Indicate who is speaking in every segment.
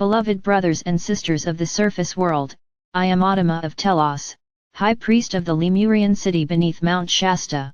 Speaker 1: Beloved brothers and sisters of the surface world, I am Adama of Telos, High Priest of the Lemurian city beneath Mount Shasta.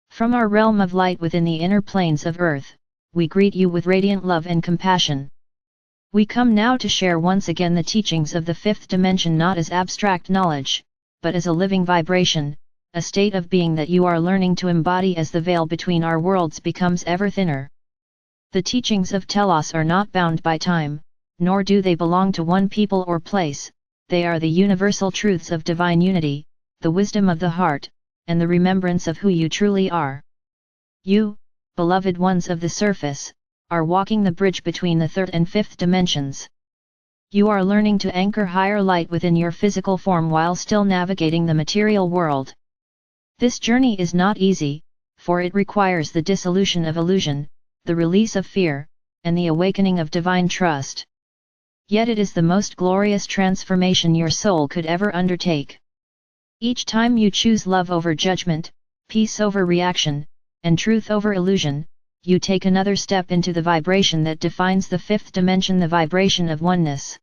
Speaker 1: From our realm of light within the inner planes of earth, we greet you with radiant love and compassion. We come now to share once again the teachings of the fifth dimension, not as abstract knowledge, but as a living vibration, a state of being that you are learning to embody as the veil between our worlds becomes ever thinner. The teachings of Telos are not bound by time, nor do they belong to one people or place. They are the universal truths of divine unity, the wisdom of the heart, and the remembrance of who you truly are. You, beloved ones of the surface, are walking the bridge between the third and fifth dimensions. You are learning to anchor higher light within your physical form while still navigating the material world. This journey is not easy, for it requires the dissolution of illusion, the release of fear, and the awakening of divine trust. Yet it is the most glorious transformation your soul could ever undertake. Each time you choose love over judgment, peace over reaction, and truth over illusion, you take another step into the vibration that defines the fifth dimension, the vibration of oneness.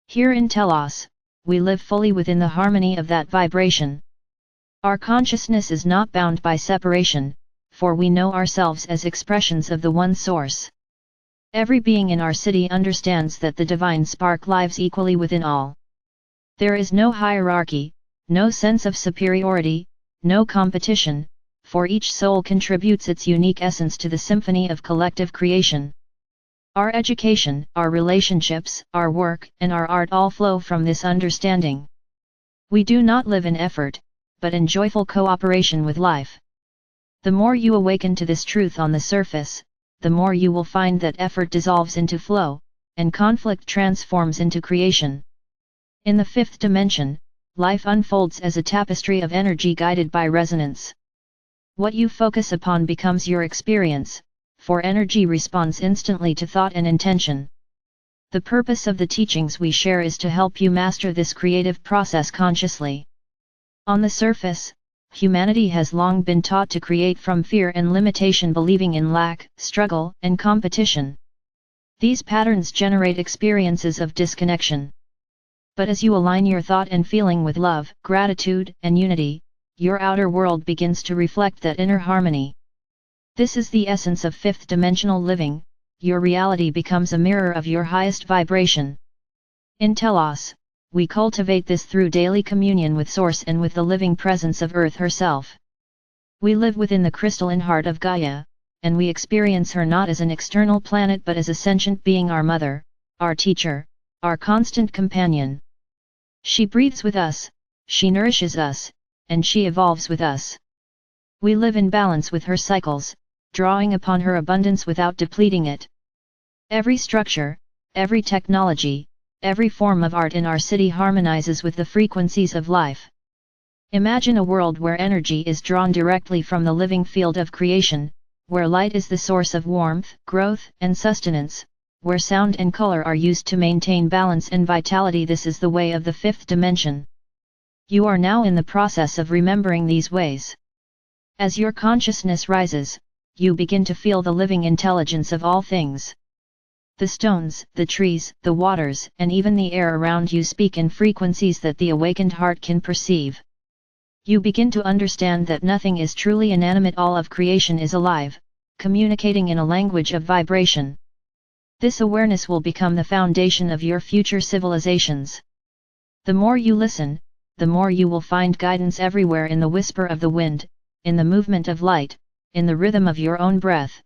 Speaker 1: Here in Telos, we live fully within the harmony of that vibration. Our consciousness is not bound by separation, for we know ourselves as expressions of the one source. Every being in our city understands that the divine spark lives equally within all. There is no hierarchy, no sense of superiority, no competition, for each soul contributes its unique essence to the symphony of collective creation. Our education, our relationships, our work, and our art all flow from this understanding. We do not live in effort, but in joyful cooperation with life. The more you awaken to this truth on the surface, the more you will find that effort dissolves into flow, and conflict transforms into creation. In the fifth dimension, life unfolds as a tapestry of energy guided by resonance. What you focus upon becomes your experience, for energy responds instantly to thought and intention. The purpose of the teachings we share is to help you master this creative process consciously. On the surface, humanity has long been taught to create from fear and limitation, believing in lack, struggle, and competition. These patterns generate experiences of disconnection. But as you align your thought and feeling with love, gratitude, and unity, your outer world begins to reflect that inner harmony. This is the essence of fifth dimensional living. Your reality becomes a mirror of your highest vibration. In Telos, we cultivate this through daily communion with Source and with the living presence of Earth herself. We live within the crystalline heart of Gaia, and we experience her not as an external planet but as a sentient being, our mother, our teacher, our constant companion. She breathes with us, she nourishes us, and she evolves with us. We live in balance with her cycles, drawing upon her abundance without depleting it. Every structure, every technology, every form of art in our city harmonizes with the frequencies of life. Imagine a world where energy is drawn directly from the living field of creation, where light is the source of warmth, growth, and sustenance, where sound and color are used to maintain balance and vitality. This is the way of the fifth dimension. You are now in the process of remembering these ways. As your consciousness rises, you begin to feel the living intelligence of all things. The stones, the trees, the waters, and even the air around you speak in frequencies that the awakened heart can perceive. You begin to understand that nothing is truly inanimate, all of creation is alive, communicating in a language of vibration. This awareness will become the foundation of your future civilizations. The more you listen, the more you will find guidance everywhere, in the whisper of the wind, in the movement of light, in the rhythm of your own breath.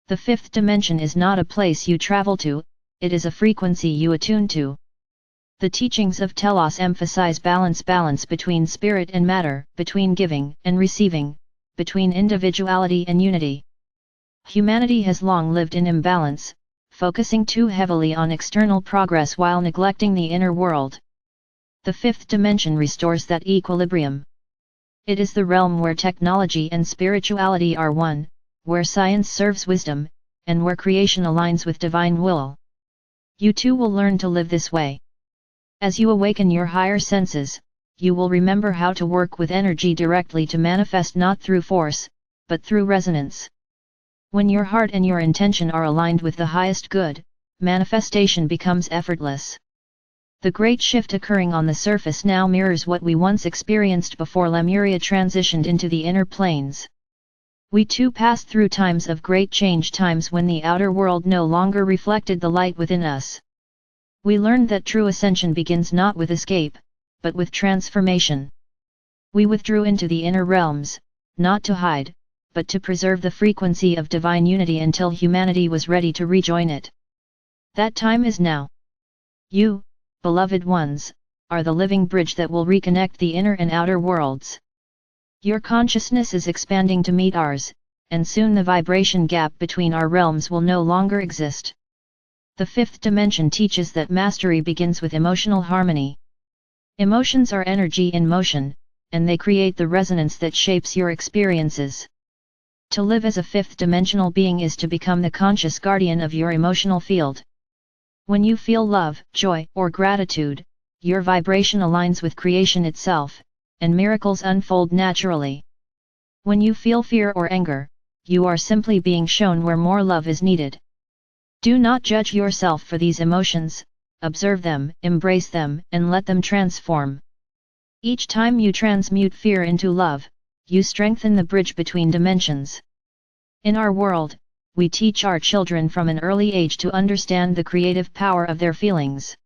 Speaker 1: The fifth dimension is not a place you travel to, it is a frequency you attune to. The teachings of Telos emphasize balance between spirit and matter, between giving and receiving, between individuality and unity. Humanity has long lived in imbalance, focusing too heavily on external progress while neglecting the inner world. The fifth dimension restores that equilibrium. It is the realm where technology and spirituality are one, where science serves wisdom, and where creation aligns with divine will. You too will learn to live this way. As you awaken your higher senses, you will remember how to work with energy directly to manifest not through force, but through resonance. When your heart and your intention are aligned with the highest good, manifestation becomes effortless. The great shift occurring on the surface now mirrors what we once experienced before Lemuria transitioned into the inner planes. We too passed through times of great change, times when the outer world no longer reflected the light within us. We learned that true ascension begins not with escape, but with transformation. We withdrew into the inner realms, not to hide, but to preserve the frequency of divine unity until humanity was ready to rejoin it. That time is now. You, beloved ones, are the living bridge that will reconnect the inner and outer worlds. Your consciousness is expanding to meet ours, and soon the vibration gap between our realms will no longer exist. The fifth dimension teaches that mastery begins with emotional harmony. Emotions are energy in motion, and they create the resonance that shapes your experiences. To live as a fifth-dimensional being is to become the conscious guardian of your emotional field. When you feel love, joy, or gratitude, your vibration aligns with creation itself, and miracles unfold naturally. When you feel fear or anger, you are simply being shown where more love is needed. Do not judge yourself for these emotions, observe them, embrace them, and let them transform. Each time you transmute fear into love, you strengthen the bridge between dimensions. In our world, we teach our children from an early age to understand the creative power of their feelings.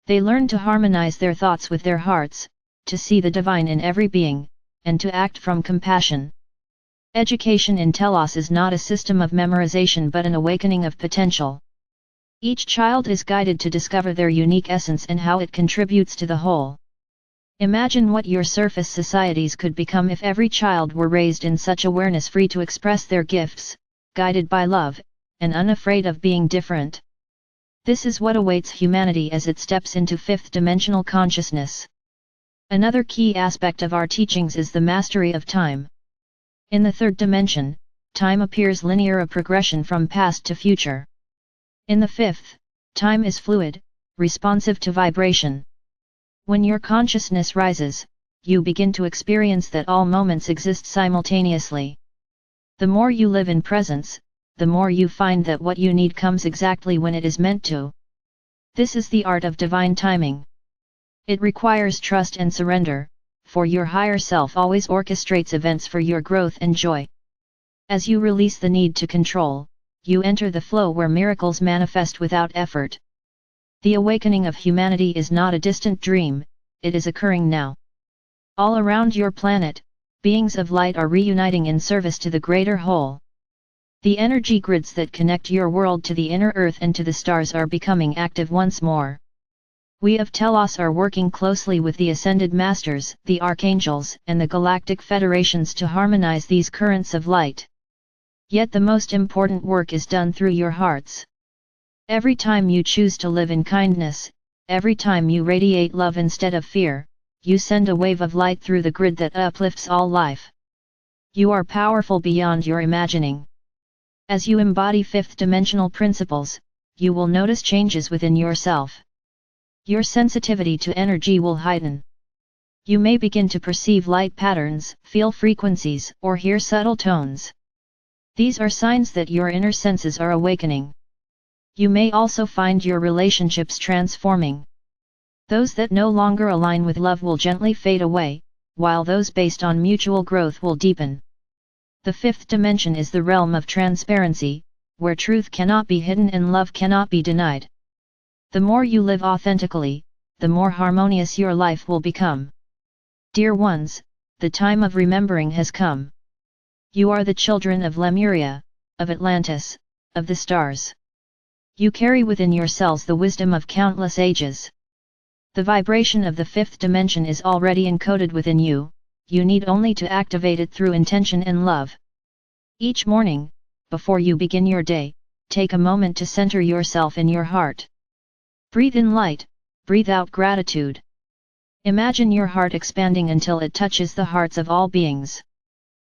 Speaker 1: They learn to harmonize their thoughts with their hearts, to see the divine in every being, and to act from compassion. Education in Telos is not a system of memorization but an awakening of potential. Each child is guided to discover their unique essence and how it contributes to the whole. Imagine what your surface societies could become if every child were raised in such awareness, free to express their gifts, guided by love, and unafraid of being different. This is what awaits humanity as it steps into fifth-dimensional consciousness. Another key aspect of our teachings is the mastery of time. In the third dimension, time appears linear, a progression from past to future. In the fifth, time is fluid, responsive to vibration. When your consciousness rises, you begin to experience that all moments exist simultaneously. The more you live in presence, the more you find that what you need comes exactly when it is meant to. This is the art of divine timing. It requires trust and surrender, for your higher self always orchestrates events for your growth and joy. As you release the need to control, you enter the flow where miracles manifest without effort. The awakening of humanity is not a distant dream, it is occurring now. All around your planet, beings of light are reuniting in service to the greater whole. The energy grids that connect your world to the inner earth and to the stars are becoming active once more. We of Telos are working closely with the Ascended Masters, the Archangels, and the Galactic Federations to harmonize these currents of light. Yet the most important work is done through your hearts. Every time you choose to live in kindness, every time you radiate love instead of fear, you send a wave of light through the grid that uplifts all life. You are powerful beyond your imagining. As you embody fifth-dimensional principles, you will notice changes within yourself. Your sensitivity to energy will heighten. You may begin to perceive light patterns, feel frequencies, or hear subtle tones. These are signs that your inner senses are awakening. You may also find your relationships transforming. Those that no longer align with love will gently fade away, while those based on mutual growth will deepen. The fifth dimension is the realm of transparency, where truth cannot be hidden and love cannot be denied. The more you live authentically, the more harmonious your life will become. Dear ones, the time of remembering has come. You are the children of Lemuria, of Atlantis, of the stars. You carry within yourselves the wisdom of countless ages. The vibration of the fifth dimension is already encoded within you, you need only to activate it through intention and love. Each morning, before you begin your day, take a moment to center yourself in your heart. Breathe in light, breathe out gratitude. Imagine your heart expanding until it touches the hearts of all beings.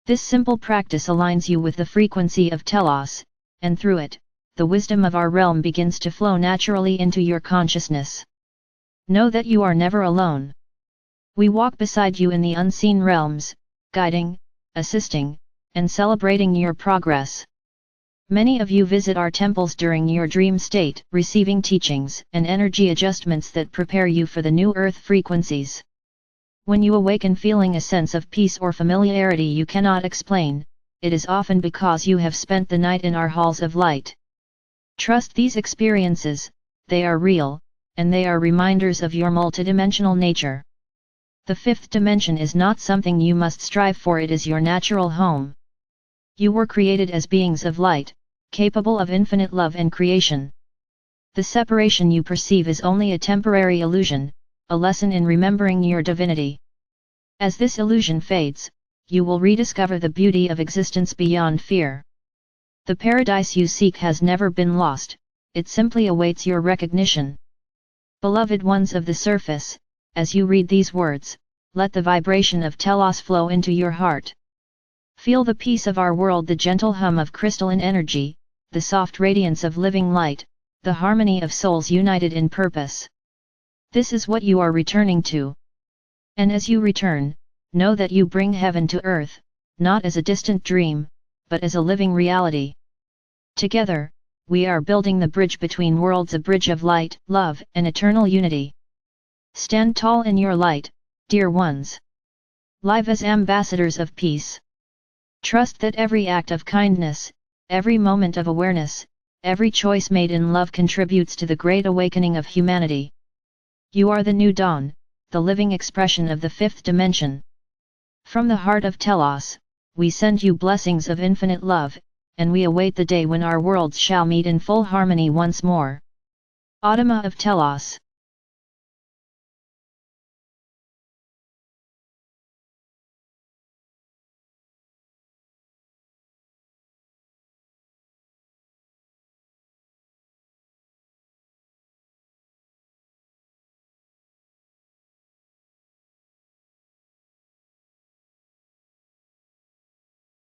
Speaker 1: This simple practice aligns you with the frequency of Telos, and through it, the wisdom of our realm begins to flow naturally into your consciousness. Know that you are never alone. We walk beside you in the unseen realms, guiding, assisting, and celebrating your progress. Many of you visit our temples during your dream state, receiving teachings and energy adjustments that prepare you for the new earth frequencies. When you awaken feeling a sense of peace or familiarity you cannot explain, it is often because you have spent the night in our halls of light. Trust these experiences, they are real, and they are reminders of your multidimensional nature. The fifth dimension is not something you must strive for, it is your natural home. You were created as beings of light, capable of infinite love and creation. The separation you perceive is only a temporary illusion, a lesson in remembering your divinity. As this illusion fades, you will rediscover the beauty of existence beyond fear. The paradise you seek has never been lost, it simply awaits your recognition. Beloved ones of the surface, as you read these words, let the vibration of Telos flow into your heart. Feel the peace of our world, the gentle hum of crystalline energy, the soft radiance of living light, the harmony of souls united in purpose. This is what you are returning to. And as you return, know that you bring heaven to earth, not as a distant dream, but as a living reality. Together, we are building the bridge between worlds, a bridge of light, love, and eternal unity. Stand tall in your light, dear ones. Live as ambassadors of peace. Trust that every act of kindness, every moment of awareness, every choice made in love contributes to the great awakening of humanity. You are the new dawn, the living expression of the fifth dimension. From the heart of Telos, we send you blessings of infinite love, and we await the day when our worlds shall meet in full harmony once more. Adama of Telos.